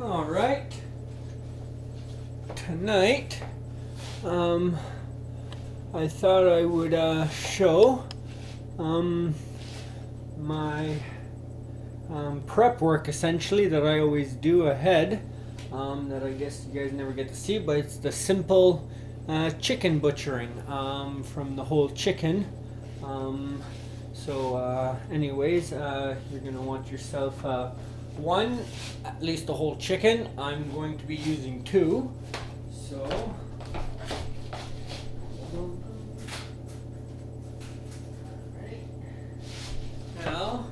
All right. Tonight, I thought I would show my prep work essentially that I always do ahead. That I guess you guys never get to see, but it's the simple chicken butchering from the whole chicken. Anyways, you're gonna want yourself one, at least the whole chicken. I'm going to be using two. So, now,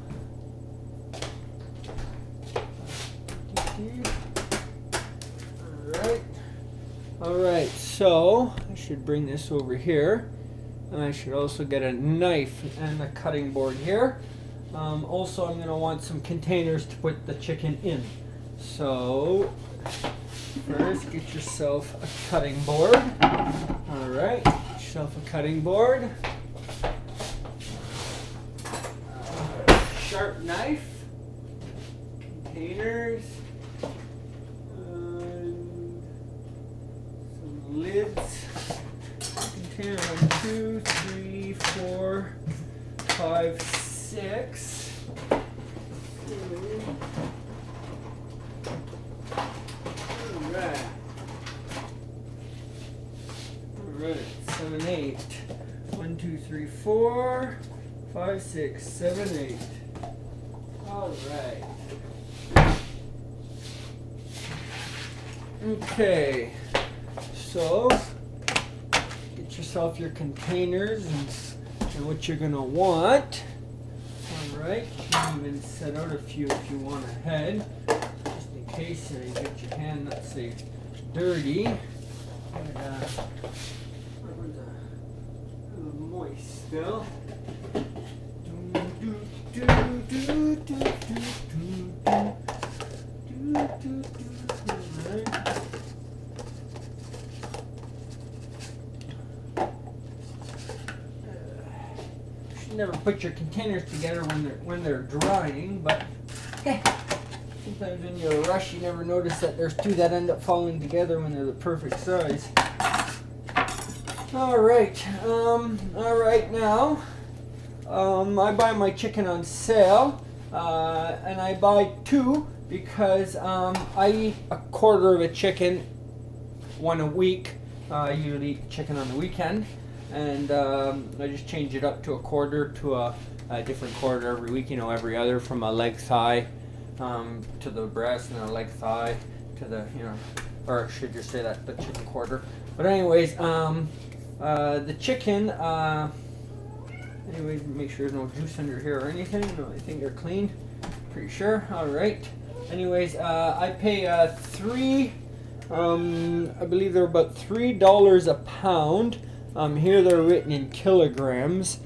alright, so I should bring this over here. And I should also get a knife and a cutting board here. Also, I'm going to want some containers to put the chicken in. So, first get yourself a cutting board. Alright, get yourself a cutting board. Sharp knife. Containers. Some lids. Container 1, 2, 3, 4, 5, 6. Alright. Alright, 7, 8. 1, 2, 3, 4, 5, 6, 7, 8. Alright. Okay. So get yourself your containers and what you're gonna want. Alright, you can even set out a few if you want ahead, just in case you get your hand, let's say, dirty. And, a little moist still. Never put your containers together when they're drying, but sometimes when you're in a rush you never notice that there's two that end up falling together when they're the perfect size. Alright, now I buy my chicken on sale, and I buy two because I eat a quarter of a chicken one a week. I usually eat chicken on the weekend. And I just change it up to a quarter to a different quarter every week, every other, from a leg thigh to the breast, and a leg thigh to the, or I should just say that, the chicken quarter. But anyways, the chicken, anyways, make sure there's no juice under here or anything. No, I think they're clean, pretty sure. Alright. Anyways, I pay I believe they're about $3 a pound. Here they're written in kilograms,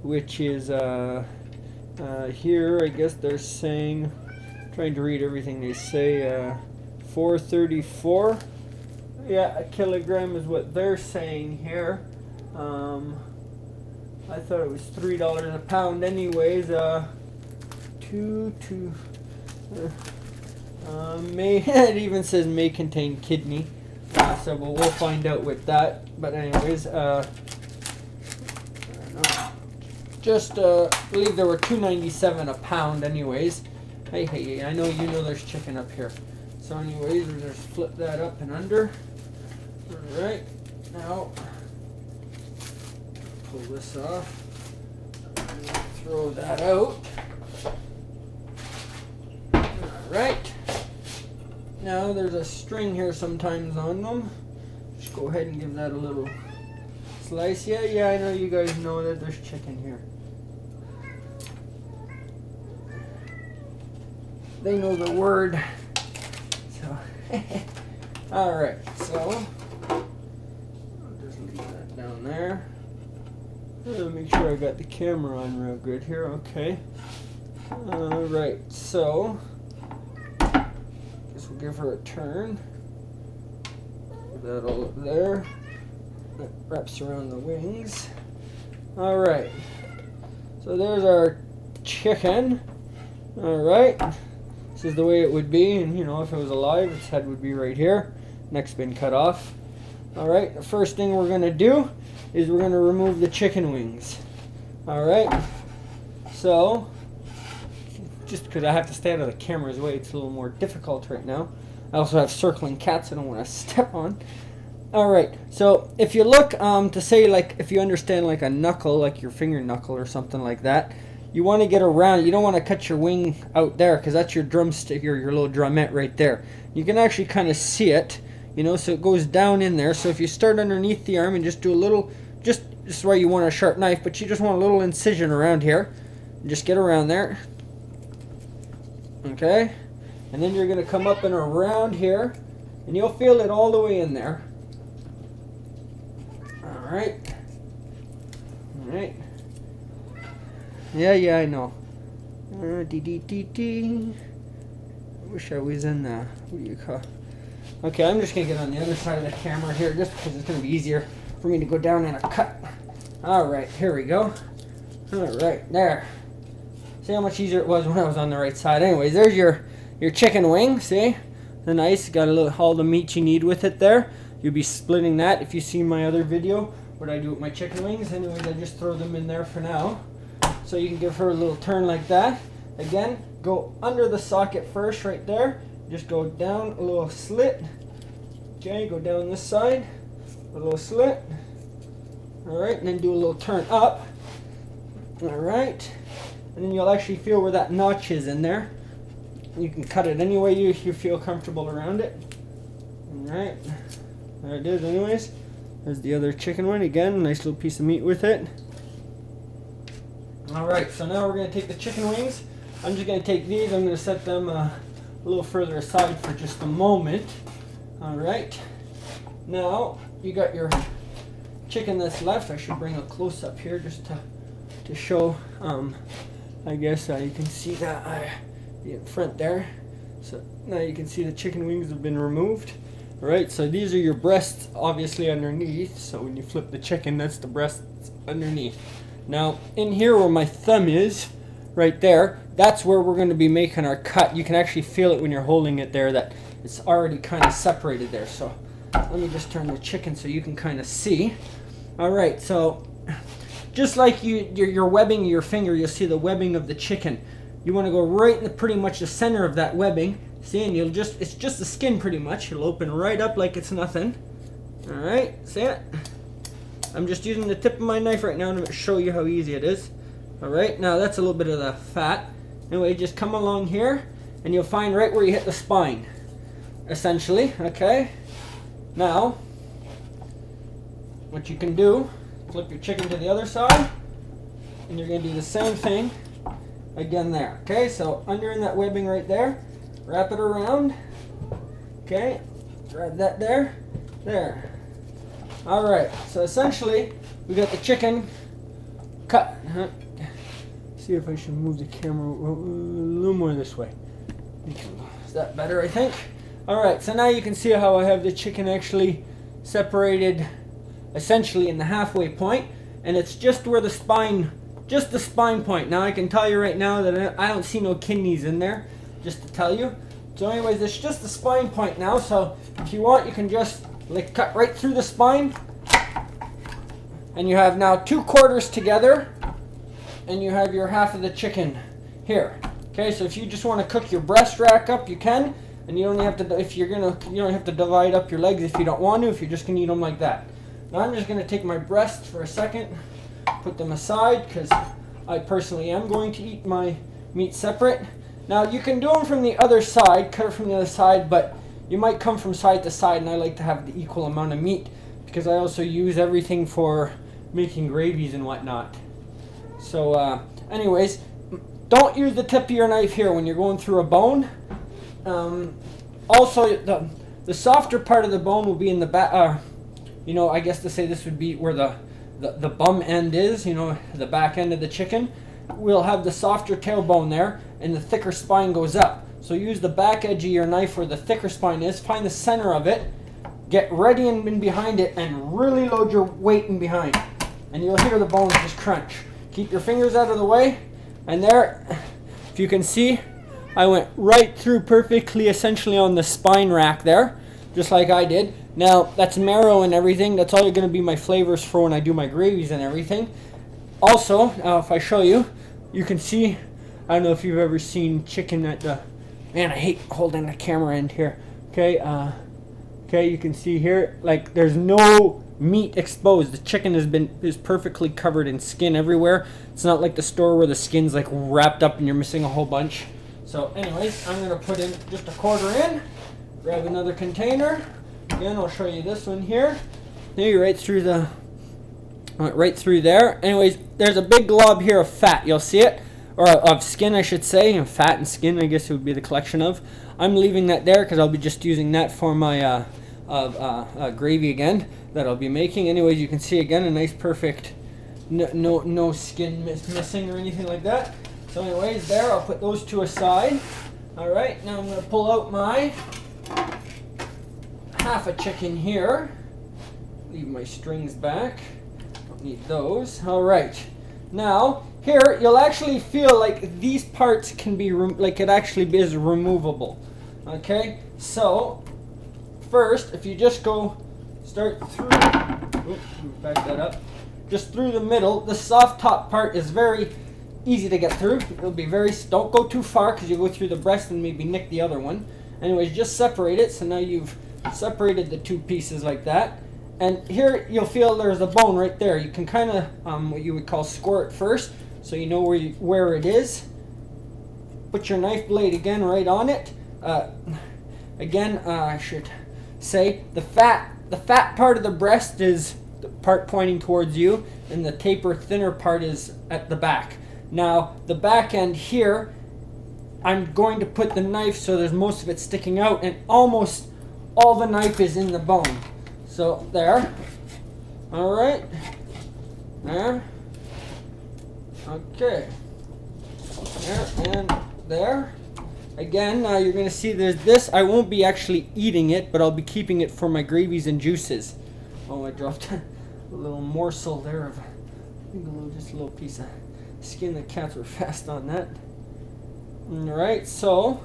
which is, here I guess they're saying, trying to read everything they say, 434. Yeah, a kilogram is what they're saying here. I thought it was $3 a pound anyways. It even says may contain kidney. So we'll find out with that. But anyways, I believe there were $2.97 a pound. Anyways, hey, I know there's chicken up here. So anyways, we'll just flip that up and under. All right, now pull this off. Throw that out. All right. Now there's a string here sometimes on them. Just go ahead and give that a little slice. Yeah, I know you guys know that there's chicken here. They know the word. So, alright, so I'll just leave that down there. Make sure I got the camera on real good here. Okay. Alright, so we'll give her a turn. Put that all up there. That wraps around the wings. Alright. So there's our chicken. Alright. This is the way it would be, and you know, if it was alive, its head would be right here. Neck's been cut off. Alright, the first thing we're going to do is we're going to remove the chicken wings. Alright, so, just because I have to stay out of the camera's way, it's a little more difficult right now. I also have circling cats I don't want to step on. Alright, so if you look, to say, like, if you understand like a knuckle, like your finger knuckle or something like that, you want to get around, you don't want to cut your wing out there, because that's your drumstick, or your little drumette right there. You can actually kind of see it, you know, so it goes down in there. So if you start underneath the arm and just do a little, just this is why you want a sharp knife, but you just want a little incision around here. And just get around there. Okay? And then you're going to come up and around here, and you'll feel it all the way in there. Alright. Alright. Yeah, I know. I wish I was in the, what do you call? Okay, I'm just going to get on the other side of the camera here, just because it's going to be easier for me to go down in a cut. Alright, here we go. Alright, there. See how much easier it was when I was on the right side. Anyways, there's your chicken wing, see? They're nice, got a little, all the meat you need with it there. You'll be splitting that if you see my other video, what I do with my chicken wings. Anyways, I just throw them in there for now. So you can give her a little turn like that. Again, go under the socket first right there. Just go down a little slit. Okay, go down this side. A little slit. Alright, and then do a little turn up. Alright. And then you'll actually feel where that notch is in there. You can cut it any way you feel comfortable around it. Alright. There it is anyways. There's the other chicken one. Again, nice little piece of meat with it. Alright, so now we're going to take the chicken wings. I'm just going to take these. I'm going to set them a little further aside for just a moment. Alright. Now, you got your chicken that's left. I should bring a close-up here just to show, I guess you can see that in front there. So now you can see the chicken wings have been removed. Alright, so these are your breasts obviously underneath. So when you flip the chicken, that's the breasts underneath. Now, in here where my thumb is, right there, that's where we're going to be making our cut. You can actually feel it when you're holding it there, that it's already kind of separated there. So, let me just turn the chicken so you can kind of see. Alright, so, just like you're webbing your finger, you'll see the webbing of the chicken. You want to go right in pretty much the center of that webbing. See, and it's just the skin pretty much. It'll open right up like it's nothing. Alright, see it? I'm just using the tip of my knife right now to show you how easy it is. Alright, now that's a little bit of the fat. Anyway, just come along here, and you'll find right where you hit the spine, essentially, okay? Now, what you can do, flip your chicken to the other side, and you're going to do the same thing again there, okay? So, under in that webbing right there, wrap it around, okay? Grab that there, there. Alright, so essentially, we got the chicken cut. See if I should move the camera a little more this way. Is that better, I think? Alright, so now you can see how I have the chicken actually separated essentially in the halfway point, and it's just where the spine, just the spine point. Now I can tell you right now that I don't see no kidneys in there, just to tell you. So anyways, it's just the spine point now, so if you want, you can just like cut right through the spine, and you have now 2/4 together, and you have your half of the chicken here. Okay, so if you just want to cook your breast rack up, you can, and you don't have to. If you're gonna, you don't have to divide up your legs if you don't want to. If you're just gonna eat them like that. Now I'm just gonna take my breasts for a second, put them aside because I personally am going to eat my meat separate. Now you can do them from the other side, cut it from the other side, but you might come from side to side, and I like to have the equal amount of meat because I also use everything for making gravies and whatnot. So anyways, don't use the tip of your knife here when you're going through a bone. Also, the softer part of the bone will be in the back. You know, I guess to say this would be where the bum end is. You know, the back end of the chicken. We'll have the softer tailbone there, and the thicker spine goes up. So use the back edge of your knife where the thicker spine is. Find the center of it. Get ready and in behind it, and really load your weight in behind. And you'll hear the bones just crunch. Keep your fingers out of the way. And there, if you can see, I went right through perfectly, essentially on the spine rack there, just like I did. Now, that's marrow and everything. That's all going to be my flavors for when I do my gravies and everything. Also, if I show you, you can see, I don't know if you've ever seen chicken at the, man, I hate holding the camera in here. Okay, okay, you can see here, like there's no meat exposed. The chicken is perfectly covered in skin everywhere. It's not like the store where the skin's like wrapped up and you're missing a whole bunch. So anyways, I'm gonna put in just a quarter in, grab another container. Again, I'll show you this one here. There, right through the, right through there. Anyways, there's a big glob here of fat. You'll see it, or of skin, I should say. And fat and skin, I guess it would be the collection of. I'm leaving that there because I'll be just using that for my gravy again that I'll be making. Anyways, you can see again a nice perfect, no skin missing or anything like that. So anyways, there, I'll put those two aside. All right, now I'm gonna pull out my half a chicken here. Leave my strings back. Don't need those. All right. Now, here, you'll actually feel like these parts can be, like it actually is removable. Okay? So, first, if you just go, start through, oops, back that up. Just through the middle, the soft top part is very easy to get through. It'll be very, don't go too far because you go through the breast and maybe nick the other one. Anyways, just separate it. So now you've separated the two pieces like that. And here you'll feel there's a bone right there. You can kind of, what you would call score it first, so you know where it is. Put your knife blade again right on it. Again, I should say the fat part of the breast is the part pointing towards you, and the taper thinner part is at the back. Now the back end here, I'm going to put the knife so there's most of it sticking out, and almost all the knife is in the bone. So there. All right. There. Okay. There and there. Again, now you're going to see there's this. I won't be actually eating it, but I'll be keeping it for my gravies and juices. Oh, I dropped a little morsel there of, just a little piece of skin. The cats were fast on that. All right, so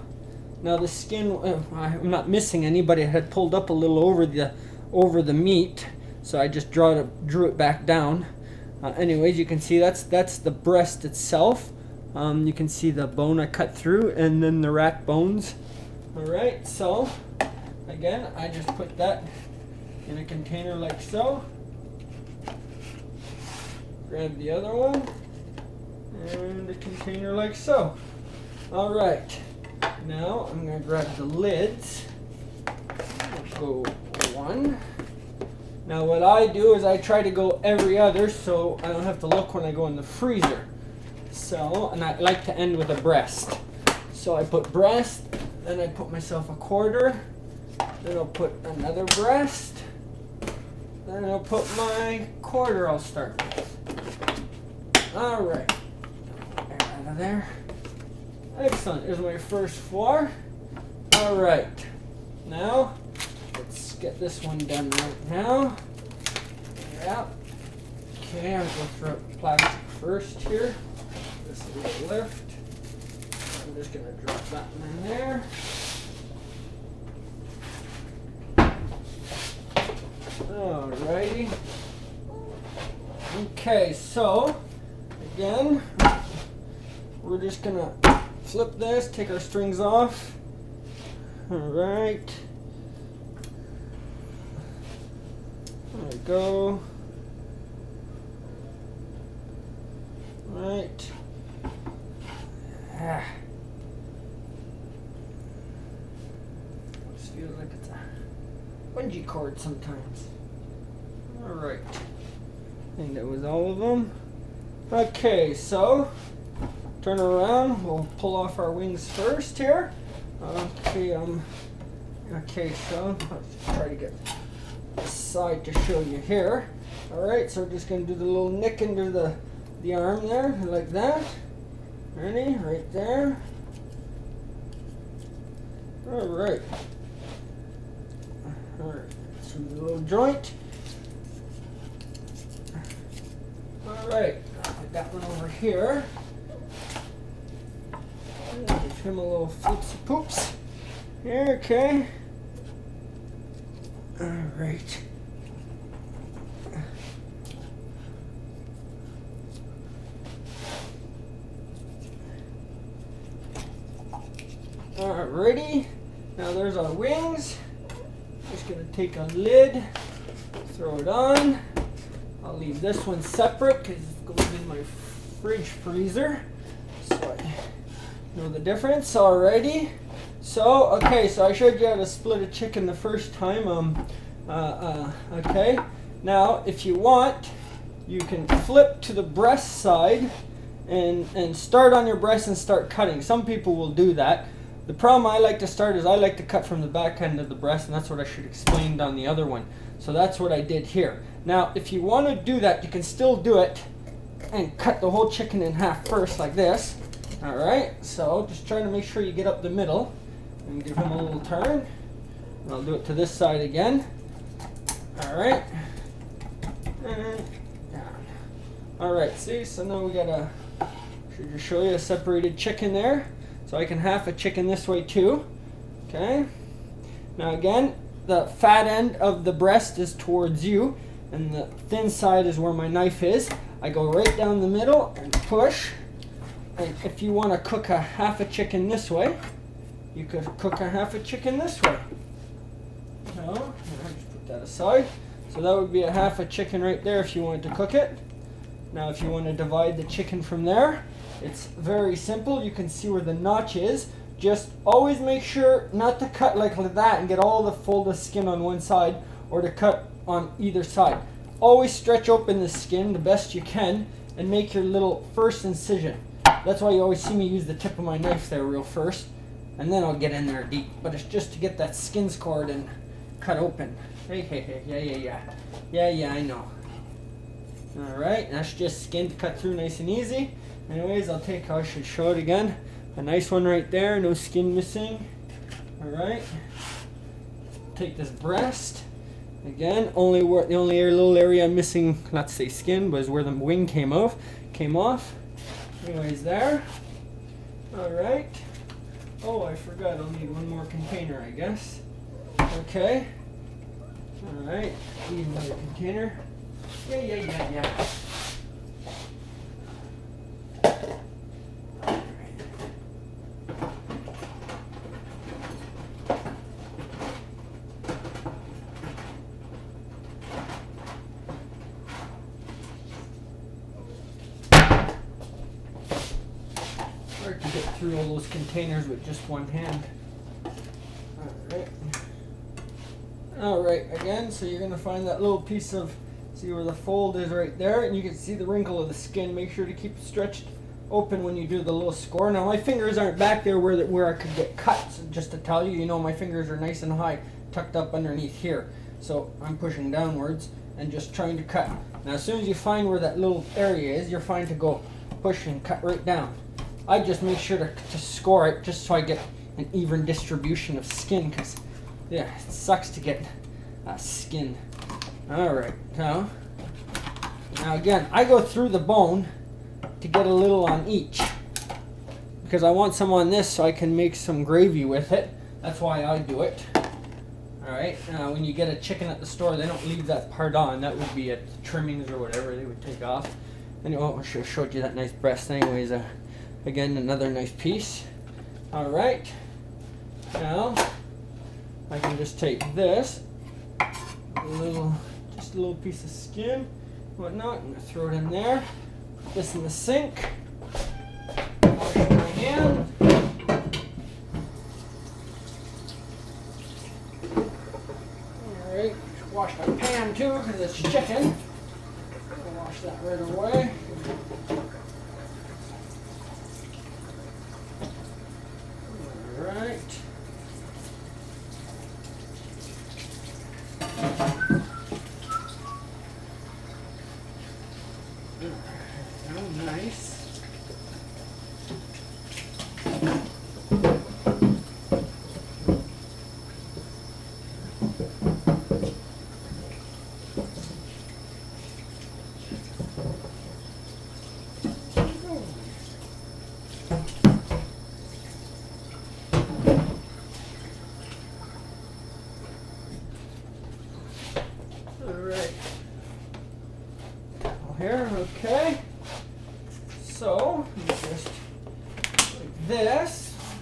now the skin, I'm not missing any, but it had pulled up a little over the meat, so I just drew it back down. Anyways, you can see that's the breast itself. You can see the bone I cut through, and then the rack bones. All right, so again, I just put that in a container like so. Grab the other one, and a container like so. All right, now I'm gonna grab the lids. Go one. Now what I do is I try to go every other so I don't have to look when I go in the freezer. So, and I like to end with a breast. So I put breast, then I put myself a quarter, then I'll put another breast, then I'll put my quarter I'll start with. Alright, out of there. Excellent, here's my first four. Alright, now let's get this one done right now. Yeah. Okay, I'll go through plastic first here. This little lift. I'm just going to drop that one in there. Alrighty. Okay, so again, we're just going to flip this, take our strings off. Alright. There we go. Right. Just feels like it's a bungee cord sometimes. Alright. I think that was all of them. Okay, so turn around. We'll pull off our wings first here. Okay, okay, so let's try to get this side to show you here. Alright, so we're just going to do the little nick into the arm there, like that. Ready? Right there. Alright. Alright, so the little joint. Alright, put that one over here. him a little floopsy poops. Here, okay. Alright. Alrighty. Now there's our wings. Just gonna take a lid, throw it on. I'll leave this one separate because it goes in my fridge freezer. So I know the difference. Alrighty. So, okay, so I showed you how to split a chicken the first time. Okay. Now, if you want, you can flip to the breast side and start on your breast and start cutting. Some people will do that. The problem I like to start is I like to cut from the back end of the breast, and that's what I should explained on the other one. So that's what I did here. Now, if you want to do that, you can still do it and cut the whole chicken in half first, like this. Alright, so just trying to make sure you get up the middle and give him a little turn. And I'll do it to this side again. Alright. And down. Alright, see, so now we got a, should just show you a separated chicken there. So I can half a chicken this way too. Okay. Now again, the fat end of the breast is towards you, and the thin side is where my knife is. I go right down the middle and push. And if you want to cook a half a chicken this way, you could cook a half a chicken this way. So, I'll just put that aside. So that would be a half a chicken right there if you wanted to cook it. Now if you want to divide the chicken from there, it's very simple. You can see where the notch is. Just always make sure not to cut like that and get all the fold of skin on one side, or to cut on either side. Always stretch open the skin the best you can and make your little first incision. That's why you always see me use the tip of my knife there real first, and then I'll get in there deep. But it's just to get that skin scored and cut open. Hey, yeah, I know. Alright, that's just skin to cut through nice and easy. Anyways, I should show it again. A nice one right there, no skin missing. Alright. Take this breast. Again, the only little area I'm missing, not to say skin, but is where the wing came off. Anyways, there. Alright. Oh, I forgot, I'll need one more container, I guess. Okay. Alright, need another container. Yeah. Hard to get through all those containers with just one hand. Alright, again, so you're going to find that little piece of, see where the fold is right there, and you can see the wrinkle of the skin. Make sure to keep it stretched open when you do the little score. Now my fingers aren't back there where I could get cut, so just to tell you, my fingers are nice and high, tucked up underneath here. So I'm pushing downwards and just trying to cut. Now as soon as you find where that little area is, you're fine to go push and cut right down. I just make sure to score it just so I get an even distribution of skin, because yeah, it sucks to get skin. Alright, now again, I go through the bone to get a little on each, because I want some on this so I can make some gravy with it. That's why I do it. Alright, when you get a chicken at the store, they don't leave that part on. That would be at trimmings or whatever they would take off. Anyway, I should have showed you that nice breast anyways. Again, another nice piece. Alright, now I can just take this, just a little piece of skin, whatnot, and throw it in there. Put this in the sink. Wash my hand. Alright, wash my pan too, because it's chicken. I'll wash that right away. Alright. Oh, nice.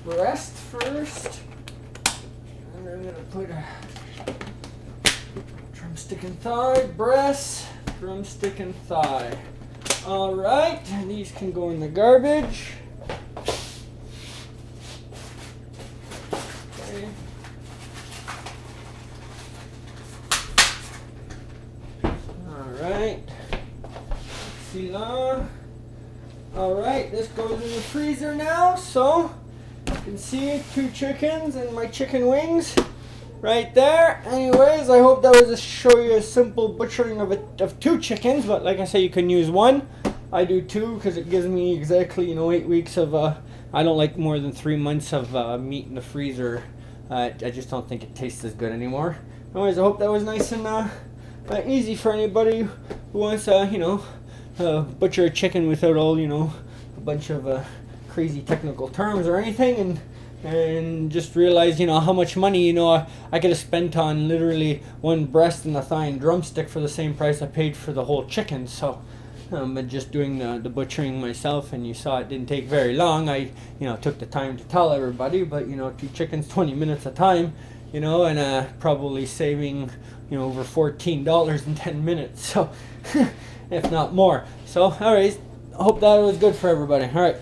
breast first. And I'm gonna put a drumstick and thigh, breast, drumstick and thigh. All right, and these can go in the garbage. Okay. All right. All right, this goes in the freezer now. So you can see 2 chickens and my chicken wings right there. Anyways, I hope that was to show you a simple butchering of 2 chickens. But like I say, you can use 1. I do 2 because it gives me exactly 8 weeks of. I don't like more than 3 months of meat in the freezer. I just don't think it tastes as good anymore. Anyways, I hope that was nice and easy for anybody who wants butcher a chicken without all a bunch of crazy technical terms or anything, and just realize how much money I could have spent on literally 1 breast and a thigh and drumstick for the same price I paid for the whole chicken. So but just doing the butchering myself, and you saw it didn't take very long. I took the time to tell everybody, but 2 chickens, 20 minutes a time, and probably saving over $14 in 10 minutes, so if not more. So, alright, I hope that was good for everybody. Alright.